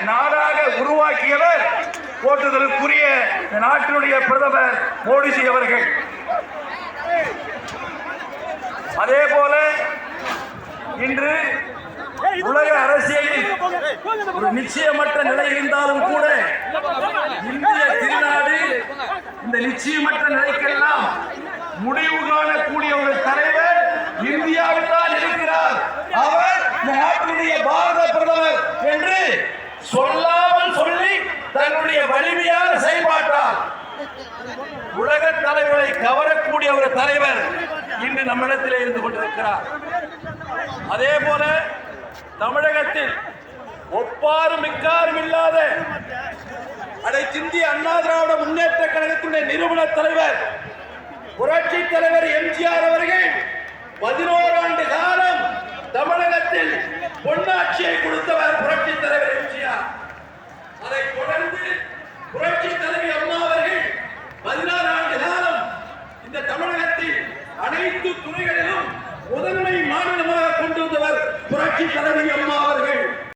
நாடாக உருவாக்கியவர் போற்றுதலுக்குரிய நாட்டினுடைய பிரதமர் மோடிஜி அவர்கள். அதே போல இன்று உலக அரசியலில் ஒரு நிச்சயமற்ற நிலை இருந்தாலும் கூட இந்திய திருநாடு இந்த நிச்சயமற்ற நிலைக்கெல்லாம் முடிவு காணக்கூடிய ஒரு தலைவர் இந்தியாவில் தான் இருக்கிறார். அவர் நாட்டினுடைய பாரத பிரதமர் என்று சொல்லாமல் சொல்லி தன்னுடைய வலிமையான செயல்பாட்டால் உலக தலைவரை கவரக்கூடிய ஒரு தலைவர் இன்று நம்மிடத்திலே இருந்து கொண்டிருக்கிறார். அதே போல தமிழகத்தில் ஒப்பாரும் மிக்காரும் இல்லாத அனைத்திந்திய அண்ணா திராவிட முன்னேற்ற கழகத்தினுடைய நிறுவன தலைவர் புரட்சி தலைவர் எம்ஜிஆர் அவர்கள் 11 ஆண்டு காலம் தமிழகத்தில் பொன்னாட்சியை கொடுத்தவர் புரட்சி தலைவர் எம்ஜிஆர். அதை தொடர்ந்து புரட்சி தலைவி அம்மா அவர்கள் 16 ஆண்டு காலம் இந்த தமிழகத்தில் அனைத்து துறைகளிலும் முதன்மை மாநிலமாக கொண்டு வந்தவர் புரட்சி தலைவி அம்மா